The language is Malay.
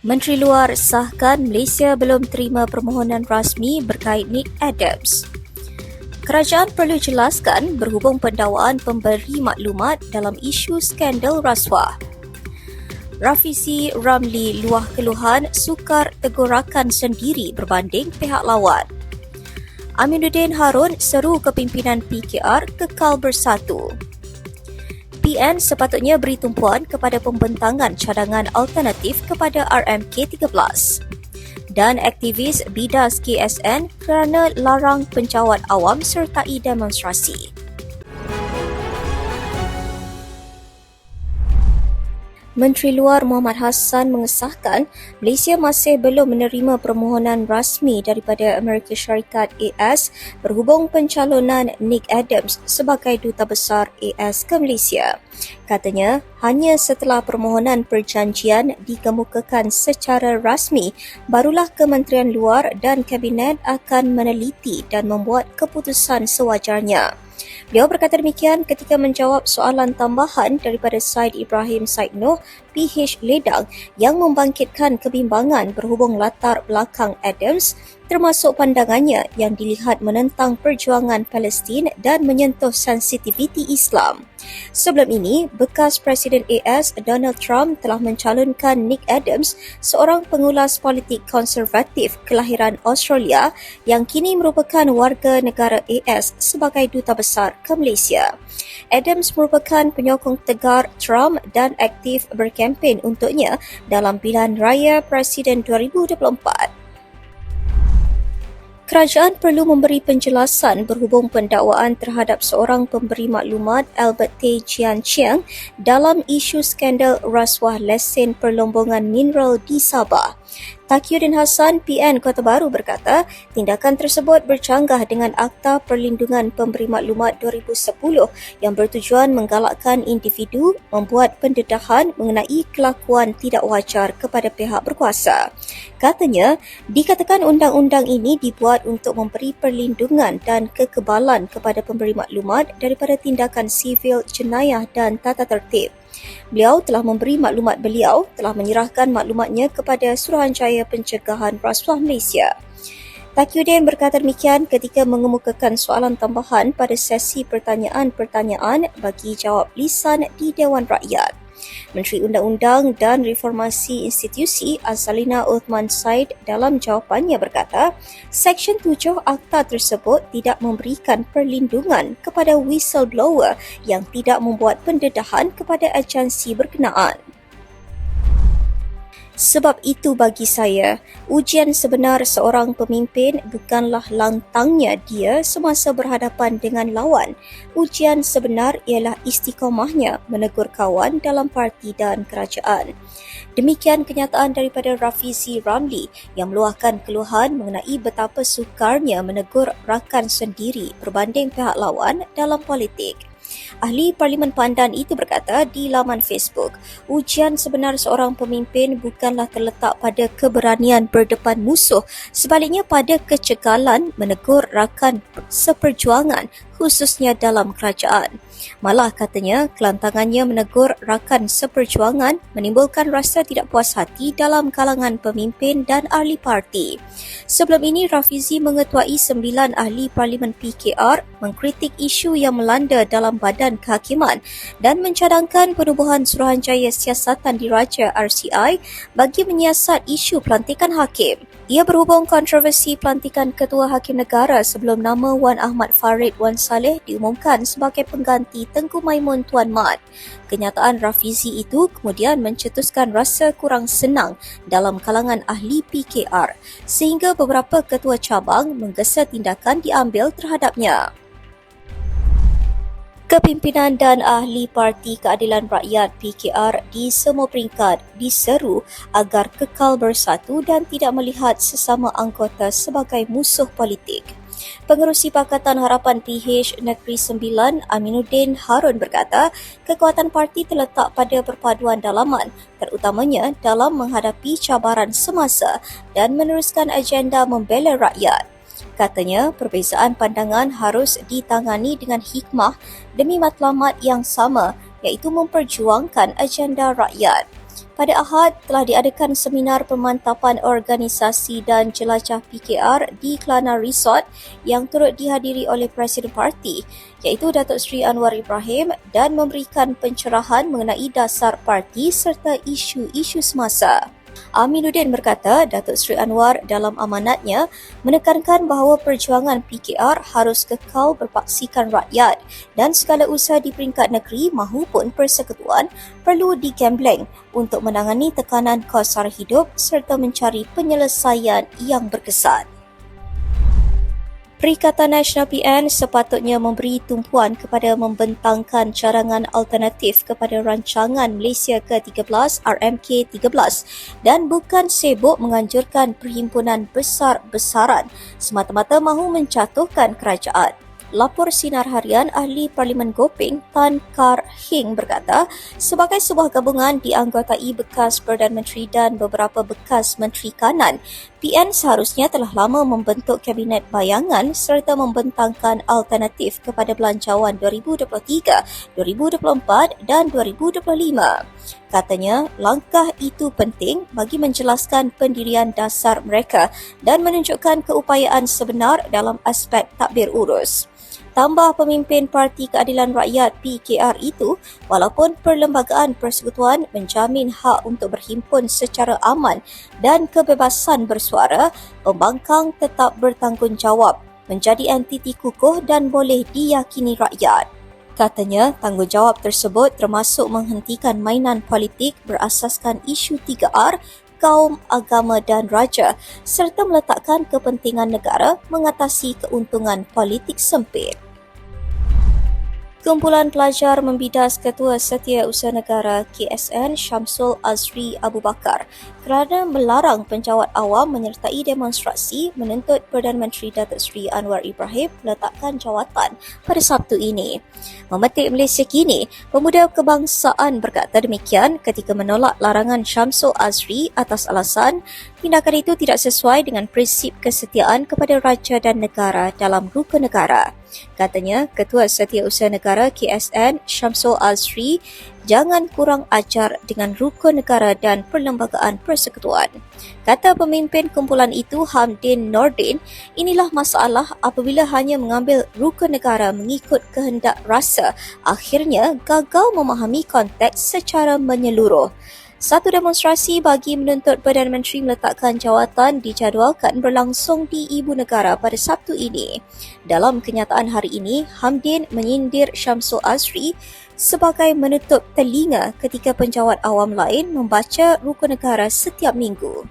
Menteri Luar sahkan Malaysia belum terima permohonan rasmi berkait Nick Adams. Kerajaan perlu jelaskan berhubung pendakwaan pemberi maklumat dalam isu skandal rasuah. Rafizi Ramli luah keluhan sukar tegurakan sendiri berbanding pihak lawan. Aminuddin Harun seru kepimpinan PKR kekal bersatu. PN sepatutnya beri tumpuan kepada pembentangan cadangan alternatif kepada RMK13. Dan aktivis bidas KSN kerana larang pencawat awam sertai demonstrasi. Menteri Luar Muhammad Hassan mengesahkan Malaysia masih belum menerima permohonan rasmi daripada Amerika Syarikat AS berhubung pencalonan Nick Adams sebagai Duta Besar AS ke Malaysia. Katanya, hanya setelah permohonan perjanjian dikemukakan secara rasmi, barulah Kementerian Luar dan Kabinet akan meneliti dan membuat keputusan sewajarnya. Beliau berkata demikian ketika menjawab soalan tambahan daripada Said Ibrahim Said Noh, PH Ledang yang membangkitkan kebimbangan berhubung latar belakang Adams termasuk pandangannya yang dilihat menentang perjuangan Palestin dan menyentuh sensitiviti Islam. Sebelum ini, bekas Presiden AS Donald Trump telah mencalonkan Nick Adams, seorang pengulas politik konservatif kelahiran Australia yang kini merupakan warga negara AS sebagai Duta Besar ke Malaysia. Adams merupakan penyokong tegar Trump dan aktif berkempen untuknya dalam pilihan raya Presiden 2024. Kerajaan perlu memberi penjelasan berhubung pendakwaan terhadap seorang pemberi maklumat Albert Tay Jian Chiang dalam isu skandal rasuah lesen perlombongan mineral di Sabah. Taqiyuddin Hassan, PN Kota Baru berkata, tindakan tersebut bercanggah dengan Akta Perlindungan Pemberi Maklumat 2010 yang bertujuan menggalakkan individu membuat pendedahan mengenai kelakuan tidak wajar kepada pihak berkuasa. Katanya, dikatakan undang-undang ini dibuat untuk memberi perlindungan dan kekebalan kepada pemberi maklumat daripada tindakan sivil, jenayah dan tata tertib. Beliau telah memberi maklumat beliau telah menyerahkan maklumatnya kepada Suruhanjaya Pencegahan Rasuah Malaysia. Taqiyuddin berkata demikian ketika mengemukakan soalan tambahan pada sesi pertanyaan-pertanyaan bagi jawab lisan di Dewan Rakyat. Menteri Undang-Undang dan Reformasi Institusi Azalina Uthman Said dalam jawapannya berkata, Seksyen 7 Akta tersebut tidak memberikan perlindungan kepada whistleblower yang tidak membuat pendedahan kepada agensi berkenaan. Sebab itu bagi saya, ujian sebenar seorang pemimpin bukanlah lantangnya dia semasa berhadapan dengan lawan. Ujian sebenar ialah istiqamahnya menegur kawan dalam parti dan kerajaan. Demikian kenyataan daripada Rafizi Ramli yang meluahkan keluhan mengenai betapa sukarnya menegur rakan sendiri berbanding pihak lawan dalam politik. Ahli Parlimen Pandan itu berkata di laman Facebook, ujian sebenar seorang pemimpin bukanlah terletak pada keberanian berdepan musuh, sebaliknya pada kecekalan menegur rakan seperjuangan khususnya dalam kerajaan. Malah katanya, kelantangannya menegur rakan seperjuangan menimbulkan rasa tidak puas hati dalam kalangan pemimpin dan ahli parti. Sebelum ini, Rafizi mengetuai 9 ahli Parlimen PKR mengkritik isu yang melanda dalam Badan Kehakiman dan mencadangkan penubuhan Suruhanjaya Siasatan Diraja RCI bagi menyiasat isu pelantikan hakim. Ia berhubung kontroversi pelantikan Ketua Hakim Negara sebelum nama Wan Ahmad Farid Wan Saleh diumumkan sebagai pengganti Tengku Maimun Tuan Mat. Kenyataan Rafizi itu kemudian mencetuskan rasa kurang senang dalam kalangan ahli PKR sehingga beberapa ketua cabang menggesa tindakan diambil terhadapnya. Kepimpinan dan ahli Parti Keadilan Rakyat PKR di semua peringkat diseru agar kekal bersatu dan tidak melihat sesama anggota sebagai musuh politik. Pengerusi Pakatan Harapan PH Negeri Sembilan Aminuddin Harun berkata, kekuatan parti terletak pada perpaduan dalaman, terutamanya dalam menghadapi cabaran semasa dan meneruskan agenda membela rakyat. Katanya, perbezaan pandangan harus ditangani dengan hikmah demi matlamat yang sama, iaitu memperjuangkan agenda rakyat. Pada Ahad, telah diadakan seminar pemantapan organisasi dan jelajah PKR di Kelana Resort yang turut dihadiri oleh Presiden Parti iaitu Datuk Seri Anwar Ibrahim dan memberikan pencerahan mengenai dasar parti serta isu-isu semasa. Aminuddin berkata Datuk Seri Anwar dalam amanatnya menekankan bahawa perjuangan PKR harus kekal berpaksikan rakyat dan segala usaha di peringkat negeri mahupun persekutuan perlu digembleng untuk menangani tekanan kos sara hidup serta mencari penyelesaian yang berkesan. Perikatan Nasional PN sepatutnya memberi tumpuan kepada membentangkan cadangan alternatif kepada rancangan Malaysia ke-13 RMK-13 dan bukan sibuk menganjurkan perhimpunan besar-besaran semata-mata mahu menjatuhkan kerajaan. Lapor Sinar Harian Ahli Parlimen Gopeng Tan Kar Hing berkata, sebagai sebuah gabungan dianggotai bekas Perdana Menteri dan beberapa bekas Menteri Kanan, PN seharusnya telah lama membentuk Kabinet Bayangan serta membentangkan alternatif kepada belanjawan 2023, 2024 dan 2025. Katanya, langkah itu penting bagi menjelaskan pendirian dasar mereka dan menunjukkan keupayaan sebenar dalam aspek tadbir urus. Tambah pemimpin Parti Keadilan Rakyat PKR itu, walaupun Perlembagaan Persekutuan menjamin hak untuk berhimpun secara aman dan kebebasan bersuara, pembangkang tetap bertanggungjawab, menjadi entiti kukuh dan boleh diyakini rakyat. Katanya, tanggungjawab tersebut termasuk menghentikan mainan politik berasaskan isu 3R, kaum, agama dan raja serta meletakkan kepentingan negara mengatasi keuntungan politik sempit. Kumpulan pelajar membidas Ketua Setiausaha Negara KSN Syamsul Azri Abu Bakar kerana melarang penjawat awam menyertai demonstrasi menuntut Perdana Menteri Datuk Seri Anwar Ibrahim meletakkan jawatan pada Sabtu ini. Memetik Malaysia Kini, pemuda kebangsaan berkata demikian ketika menolak larangan Syamsul Azri atas alasan tindakan itu tidak sesuai dengan prinsip kesetiaan kepada raja dan negara dalam rukun negara. Katanya, Ketua Setiausaha Negara KSN Syamsul Azri jangan kurang ajar dengan rukun negara dan perlembagaan persekutuan. Kata pemimpin kumpulan itu Hamdin Nordin, inilah masalah apabila hanya mengambil rukun negara mengikut kehendak rasa, akhirnya gagal memahami konteks secara menyeluruh. Satu demonstrasi bagi menuntut Perdana Menteri meletakkan jawatan dijadualkan berlangsung di Ibu Negara pada Sabtu ini. Dalam kenyataan hari ini, Hamdin menyindir Syamsul Azri sebagai menutup telinga ketika penjawat awam lain membaca rukun negara setiap minggu.